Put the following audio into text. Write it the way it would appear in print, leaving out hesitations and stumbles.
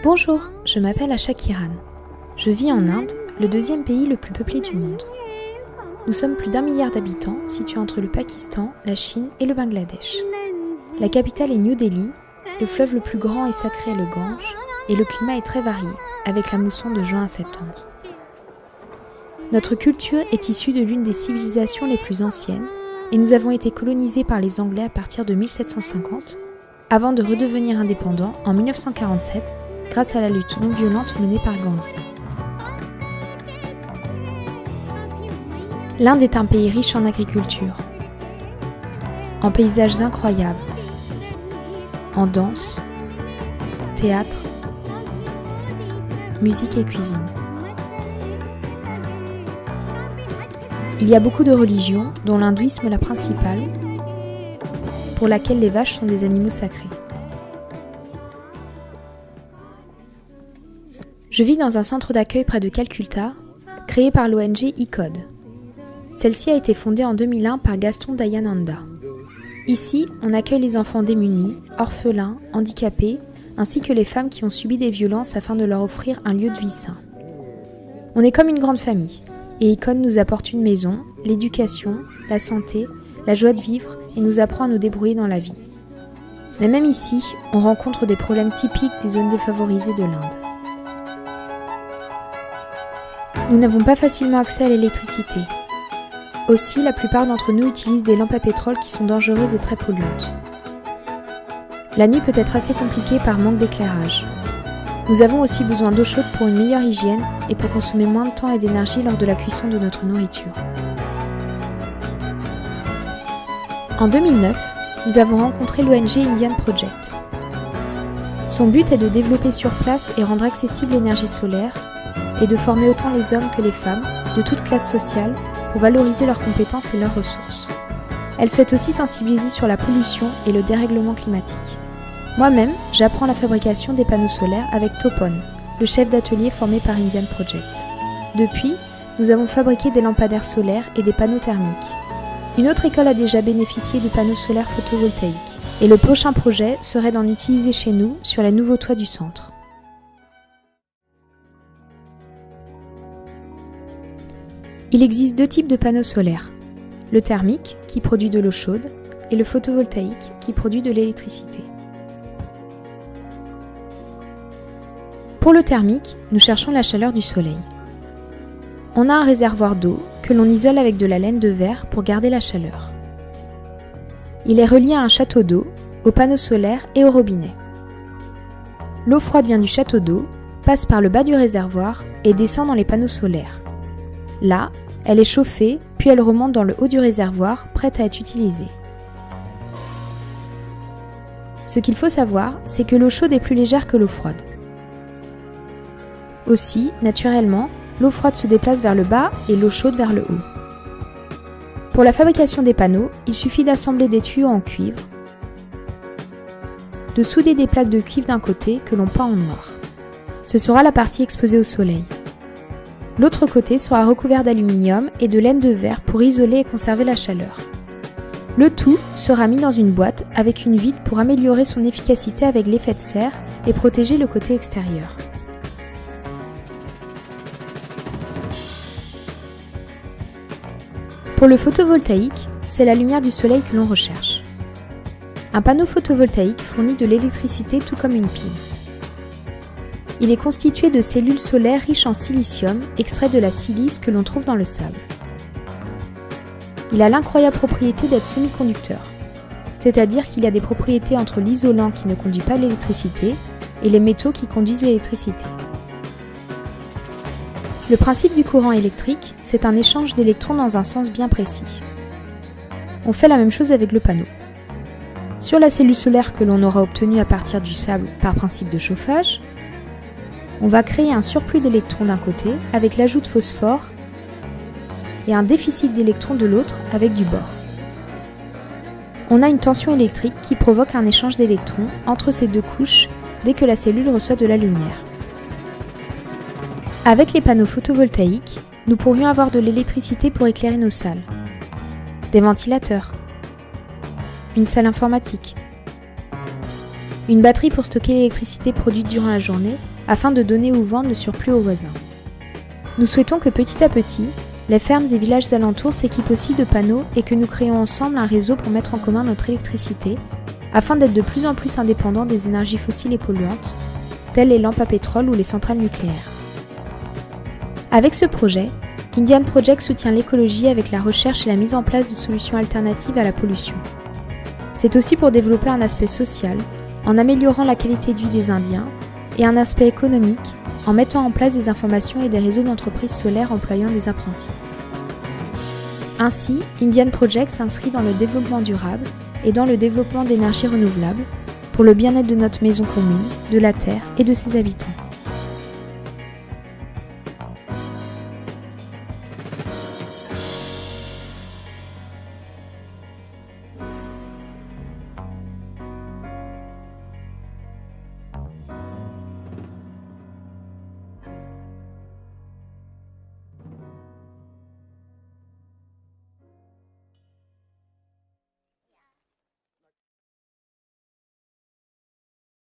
Bonjour, je m'appelle Asha Kiran. Je vis en Inde, le deuxième pays le plus peuplé du monde. Nous sommes plus d'1 milliard d'habitants, situés entre le Pakistan, la Chine et le Bangladesh. La capitale est New Delhi, le fleuve le plus grand et sacré est le Gange, et le climat est très varié, avec la mousson de juin à septembre. Notre culture est issue de l'une des civilisations les plus anciennes, et nous avons été colonisés par les Anglais à partir de 1750, avant de redevenir indépendants en 1947, grâce à la lutte non violente menée par Gandhi. L'Inde est un pays riche en agriculture, en paysages incroyables, en danse, théâtre, musique et cuisine. Il y a beaucoup de religions, dont l'hindouisme la principale, pour laquelle les vaches sont des animaux sacrés. Je vis dans un centre d'accueil près de Calcutta, créé par l'ONG ICODE. Celle-ci a été fondée en 2001 par Gaston Dayananda. Ici, on accueille les enfants démunis, orphelins, handicapés, ainsi que les femmes qui ont subi des violences afin de leur offrir un lieu de vie sain. On est comme une grande famille, et ICODE nous apporte une maison, l'éducation, la santé, la joie de vivre et nous apprend à nous débrouiller dans la vie. Mais même ici, on rencontre des problèmes typiques des zones défavorisées de l'Inde. Nous n'avons pas facilement accès à l'électricité. Aussi, la plupart d'entre nous utilisent des lampes à pétrole qui sont dangereuses et très polluantes. La nuit peut être assez compliquée par manque d'éclairage. Nous avons aussi besoin d'eau chaude pour une meilleure hygiène et pour consommer moins de temps et d'énergie lors de la cuisson de notre nourriture. En 2009, nous avons rencontré l'ONG Indian Project. Son but est de développer sur place et rendre accessible l'énergie solaire et de former autant les hommes que les femmes, de toutes classes sociales, pour valoriser leurs compétences et leurs ressources. Elle souhaite aussi sensibiliser sur la pollution et le dérèglement climatique. Moi-même, j'apprends la fabrication des panneaux solaires avec Topon, le chef d'atelier formé par Indian Project. Depuis, nous avons fabriqué des lampadaires solaires et des panneaux thermiques. Une autre école a déjà bénéficié du panneau solaire photovoltaïque, et le prochain projet serait d'en utiliser chez nous sur les nouveaux toits du centre. Il existe 2 types de panneaux solaires, le thermique, qui produit de l'eau chaude, et le photovoltaïque, qui produit de l'électricité. Pour le thermique, nous cherchons la chaleur du soleil. On a un réservoir d'eau que l'on isole avec de la laine de verre pour garder la chaleur. Il est relié à un château d'eau, aux panneaux solaires et au robinet. L'eau froide vient du château d'eau, passe par le bas du réservoir et descend dans les panneaux solaires. Là, elle est chauffée, puis elle remonte dans le haut du réservoir, prête à être utilisée. Ce qu'il faut savoir, c'est que l'eau chaude est plus légère que l'eau froide. Aussi, naturellement, l'eau froide se déplace vers le bas et l'eau chaude vers le haut. Pour la fabrication des panneaux, il suffit d'assembler des tuyaux en cuivre, de souder des plaques de cuivre d'un côté que l'on peint en noir. Ce sera la partie exposée au soleil. L'autre côté sera recouvert d'aluminium et de laine de verre pour isoler et conserver la chaleur. Le tout sera mis dans une boîte avec une vitre pour améliorer son efficacité avec l'effet de serre et protéger le côté extérieur. Pour le photovoltaïque, c'est la lumière du soleil que l'on recherche. Un panneau photovoltaïque fournit de l'électricité tout comme une pile. Il est constitué de cellules solaires riches en silicium, extrait de la silice que l'on trouve dans le sable. Il a l'incroyable propriété d'être semi-conducteur, c'est-à-dire qu'il y a des propriétés entre l'isolant qui ne conduit pas l'électricité et les métaux qui conduisent l'électricité. Le principe du courant électrique, c'est un échange d'électrons dans un sens bien précis. On fait la même chose avec le panneau. Sur la cellule solaire que l'on aura obtenue à partir du sable par principe de chauffage, on va créer un surplus d'électrons d'un côté avec l'ajout de phosphore et un déficit d'électrons de l'autre avec du bore. On a une tension électrique qui provoque un échange d'électrons entre ces 2 couches dès que la cellule reçoit de la lumière. Avec les panneaux photovoltaïques, nous pourrions avoir de l'électricité pour éclairer nos salles, des ventilateurs, une salle informatique, une batterie pour stocker l'électricité produite durant la journée afin de donner ou vendre le surplus aux voisins. Nous souhaitons que petit à petit, les fermes et villages alentours s'équipent aussi de panneaux et que nous créons ensemble un réseau pour mettre en commun notre électricité, afin d'être de plus en plus indépendants des énergies fossiles et polluantes, telles les lampes à pétrole ou les centrales nucléaires. Avec ce projet, Indian Project soutient l'écologie avec la recherche et la mise en place de solutions alternatives à la pollution. C'est aussi pour développer un aspect social, en améliorant la qualité de vie des Indiens, et un aspect économique, en mettant en place des informations et des réseaux d'entreprises solaires employant des apprentis. Ainsi, Indian Project s'inscrit dans le développement durable et dans le développement d'énergies renouvelables, pour le bien-être de notre maison commune, de la Terre et de ses habitants.